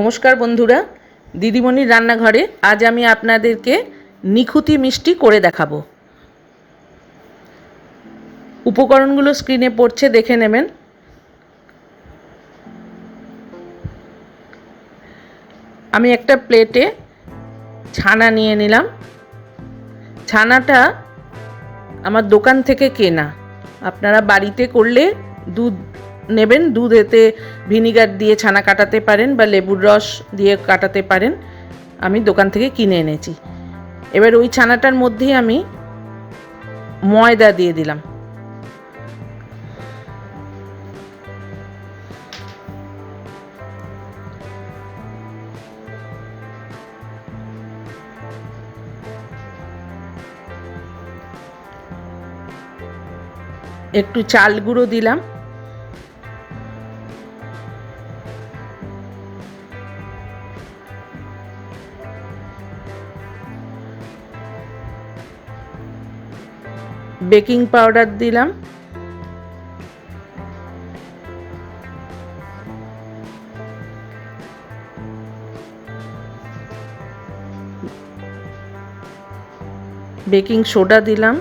নমস্কার বন্ধুরা, দিদিমণির রান্নাঘরে আজ আমি আপনাদেরকে নিখুঁতি মিষ্টি করে দেখাবো। উপকরণগুলো স্ক্রিনে পড়ছে, দেখে নেবেন। আমি একটা প্লেটে ছানা নিয়ে নিলাম। ছানাটা আমার দোকান থেকে কেনা। আপনারা বাড়িতে করলে দুধ নেবেন, দুধেতে ভিনিগার দিয়ে ছানা কাটাতে পারেন বা লেবুর রস দিয়ে কাটাতে পারেন। আমি দোকান থেকে কিনে এনেছি। এবার ওই ছানাটার মধ্যেই আমি ময়দা দিয়ে দিলাম। একটু চাল গুঁড়ো দিলাম। বেকিং পাউডার দিলাম। বেকিং সোডা দিলাম।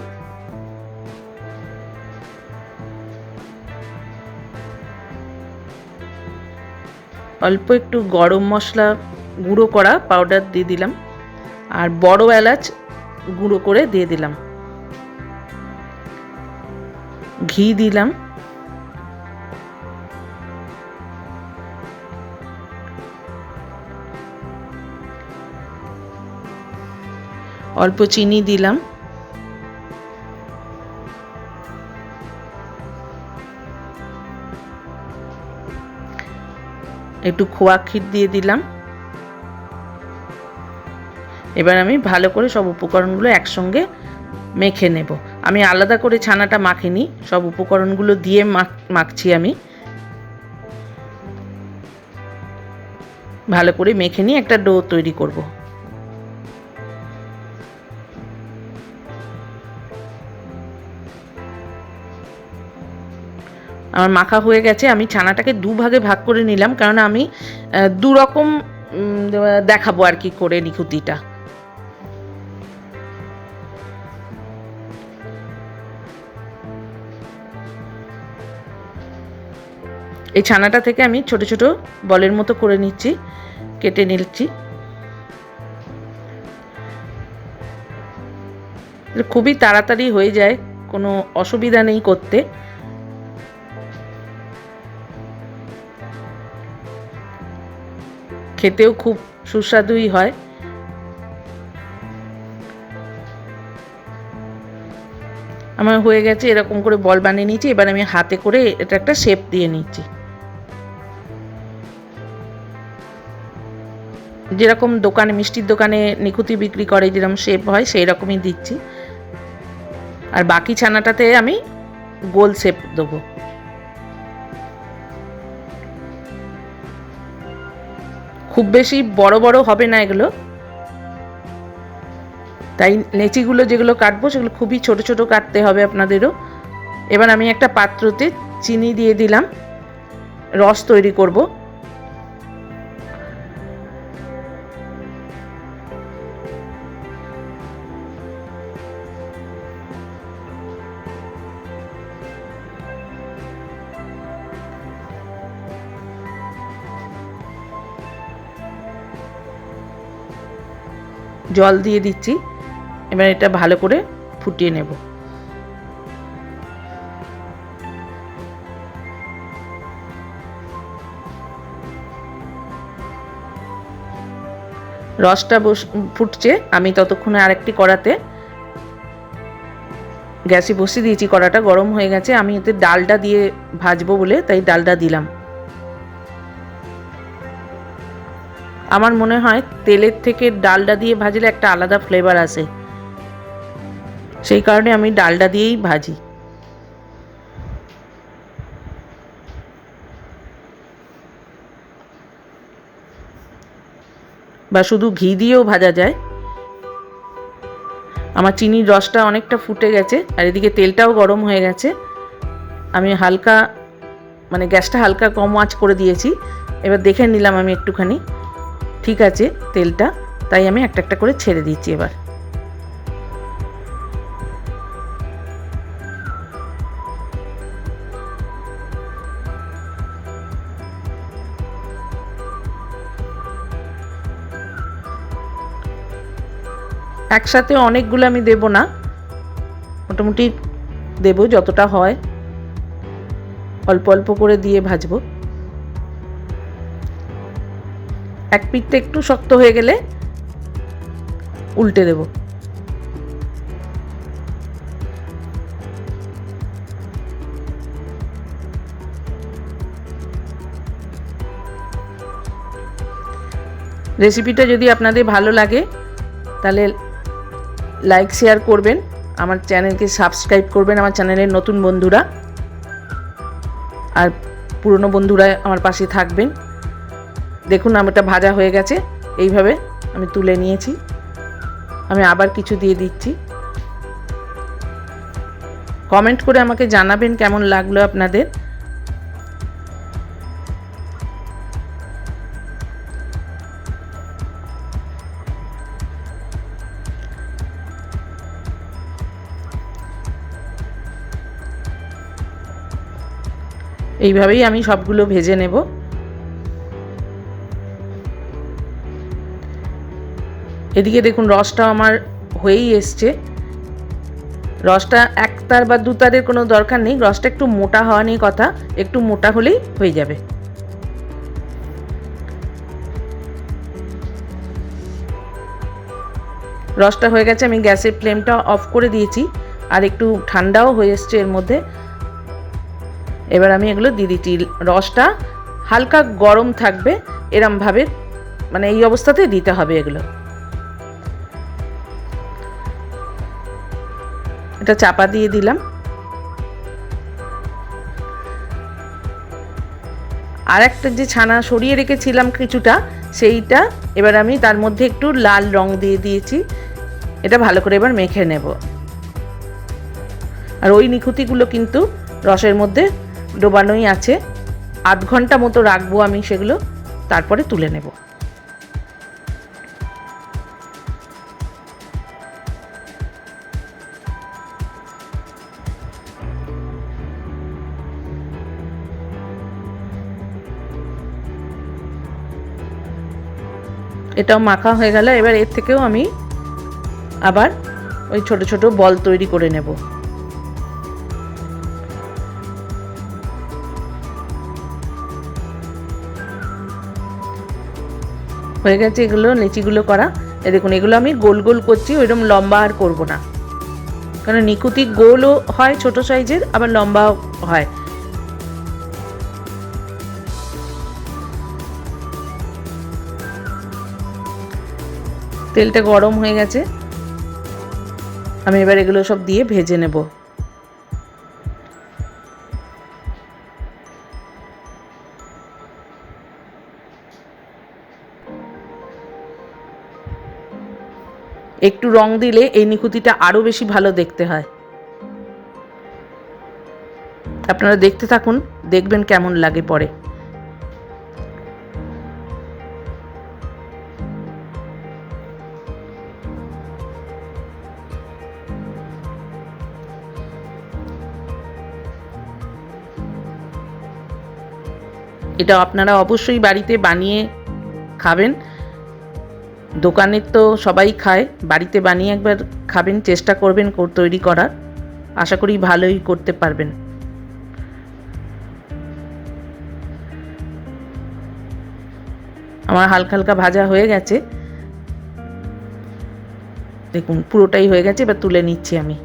অল্প একটু গরম মশলা গুঁড়ো করা পাউডার দিয়ে দিলাম। আর বড় এলাচ গুঁড়ো করে দিয়ে দিলাম। ঘি দিলাম। অল্প চিনি দিলাম। একটু খোয়া ক্ষীর দিয়ে দিলাম। এবার আমি ভালো করে সব উপকরণগুলো একসঙ্গে মেখে নেব। আমি আলাদা করে ছানাটা মাখিনি, সব উপকরণগুলো দিয়ে মাখছি। আমি ভালো করে মেখে নিয়ে একটা ডো তৈরি করব। আমার মাখা হয়ে গেছে। আমি ছানাটাকে দুভাগে ভাগ করে নিলাম, কারণ আমি দু রকম দেখাবো আর কি করে নিখুঁতিটা। এই ছানাটা থেকে আমি ছোট ছোট বলের মতো করে নিচ্ছি, কেটে নিচ্ছি। খুবই তাড়াতাড়ি হয়ে যায়, কোনো অসুবিধা নেই করতে। খেতেও খুব সুস্বাদুই হয়। আমার হয়ে গেছে, এরকম করে বল বানিয়ে নিয়েছি। এবার আমি হাতে করে এটা একটা শেপ দিয়ে নিচ্ছি। যেরকম দোকানে, মিষ্টির দোকানে নিখুঁতি বিক্রি করে যেরকম শেপ হয়, সেই রকমই দিচ্ছি। আর বাকি ছানাটাতে আমি গোল শেপ দেবো। খুব বেশি বড় বড় হবে না এগুলো, তাই লেচিগুলো যেগুলো কাটবো সেগুলো খুবই ছোট ছোট কাটতে হবে আপনাদেরও। এবার আমি একটা পাত্রতে চিনি দিয়ে দিলাম, রস তৈরি করব। জল দিয়ে দিচ্ছি। এবার এটা ভালো করে ফুটিয়ে নেব। রসটা ফুটছে, আমি ততক্ষণে আরেকটি কড়াতে গ্যাসে বসিয়ে দিয়েছি। কড়াটা গরম হয়ে গেছে। আমি এতে ডালটা দিয়ে ভাজবো বলে তাই ডালটা দিলাম। আমার মনে হয় তেলের থেকে ডালটা দিয়ে ভাজলে একটা আলাদা ফ্লেভার আসে, সেই কারণে আমি ডালটা দিয়েই ভাজি। বা শুধু ঘি দিয়েও ভাজা যায়। আমার চিনির রসটা অনেকটা ফুটে গেছে, আর এদিকে তেলটাও গরম হয়ে গেছে। আমি হালকা, মানে গ্যাসটা হালকা কম আঁচ করে দিয়েছি। এবার দেখে নিলাম আমি একটুখানি, ঠিক আছে তেলটা, তাই আমি একটা একটা করে ছেড়ে দিচ্ছি। এবার একসাথে অনেকগুলো আমি দেব না, মোটামুটি দেব যতটা হয়, অল্প অল্প করে দিয়ে ভাজবো। এক পিঠটা একটু শক্ত হয়ে গেলে উল্টে দেব। রেসিপিটা যদি আপনাদের ভালো লাগে তাহলে লাইক শেয়ার করবেন, আমার চ্যানেলকে সাবস্ক্রাইব করবেন, আমার চ্যানেলের নতুন বন্ধুরা, আর পুরনো বন্ধুরা আমার পাশে থাকবেন। দেখুন আমারটা ভাজা হয়ে গেছে, এইভাবে আমি তুলে নিয়েছি। আমি আবার কিছু দিয়ে দিচ্ছি। কমেন্ট করে আমাকে জানাবেন কেমন লাগলো আপনাদের। এইভাবেই আমি সবগুলো ভেজে নেব। এদিকে দেখুন রসটাও আমার হয়েই এসছে। রসটা এক তার বা দু তারের কোনো দরকার নেই, রসটা একটু মোটা হওয়া নিয়ে কথা, একটু মোটা হলেই হয়ে যাবে। রসটা হয়ে গেছে, আমি গ্যাসের ফ্লেমটা অফ করে দিয়েছি, আর একটু ঠান্ডাও হয়ে এসছে এর মধ্যে। এবার আমি এগুলো দিয়ে দিচ্ছি। রসটা হালকা গরম থাকবে এরমভাবে, মানে এই অবস্থাতে দিতে হবে এগুলো। এটা চাপা দিয়ে দিলাম। আর একটা যে ছানা সরিয়ে রেখেছিলাম কিছুটা, সেইটা এবার আমি তার মধ্যে একটু লাল রং দিয়ে দিয়েছি। এটা ভালো করে এবার মেখে নেব। আর ওই নিখুঁতিগুলো কিন্তু রসের মধ্যে ডোবানোই আছে। আধ ঘন্টা মতো রাখবো আমি সেগুলো, তারপরে তুলে নেব। এটাও মাখা হয়ে গেল। এবার এর থেকেও আমি আবার ওই ছোট ছোট বল তৈরি করে নেব। হয়ে গেছে এগুলো লিচিগুলো করা। এই দেখুন এগুলো আমি গোল গোল করছি, ওইরকম লম্বা আর করব না, কারণ নিখুঁতি গোলও হয় ছোট সাইজের, আবার লম্বাও হয়। তেলটা গরম হয়ে গেছে, আমি এবার এগুলো সব দিয়ে ভেজে নেব। একটু রং দিলে এই নিখুঁতিটা আরো বেশি ভালো দেখতে হয়। আপনারা দেখতে থাকুন, দেখবেন কেমন লাগে পরে। এটা আপনারা অবশ্যই বাড়িতে বানিয়ে খাবেন। দোকানের তো সবাই খায়, বাড়িতে বানিয়ে একবার খাবেন, চেষ্টা করবেন তৈরি করার। আশা করি ভালোই করতে পারবেন। আমার হালকা হালকা ভাজা হয়ে গেছে, দেখুন পুরোটাই হয়ে গেছে। এবার তুলে নিচ্ছি আমি।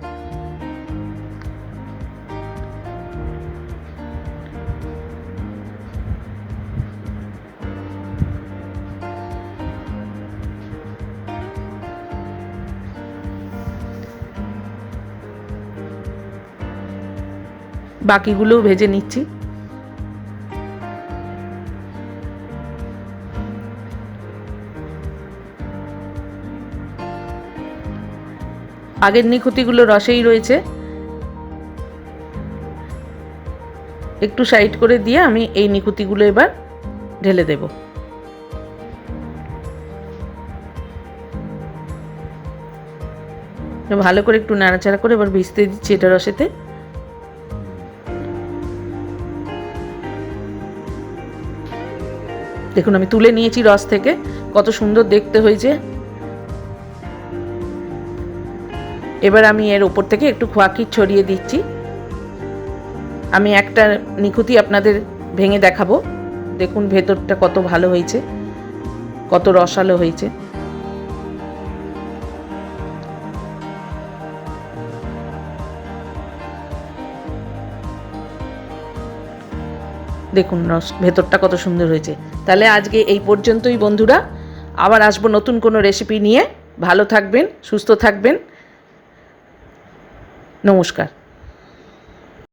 বাকিগুলোও ভেজে নিচ্ছি। আগের নিখুঁতিগুলো রসেই রয়েছে, একটু সাইড করে দিয়ে আমি এই নিখুঁতিগুলো এবার ঢেলে দেব। ভালো করে একটু নাড়াচাড়া করে এবার ভিজতে দিচ্ছি এটা রসেতে। দেখুন আমি তুলে নিয়েছি রস থেকে, কত সুন্দর দেখতে হয়েছে। এবার আমি এর ওপর থেকে একটু খোয়া ক্ষীর ছড়িয়ে দিচ্ছি। আমি একটা নিখুঁতি আপনাদের ভেঙে দেখাবো। দেখুন ভেতরটা কত ভালো হয়েছে, কত রসালো হয়েছে। দেখুন ভেতরটা কত সুন্দর হয়েছে। তাহলে আজকে এই পর্যন্তই বন্ধুরা, আবার আসবো নতুন কোনো রেসিপি নিয়ে। ভালো থাকবেন, সুস্থ থাকবেন। নমস্কার।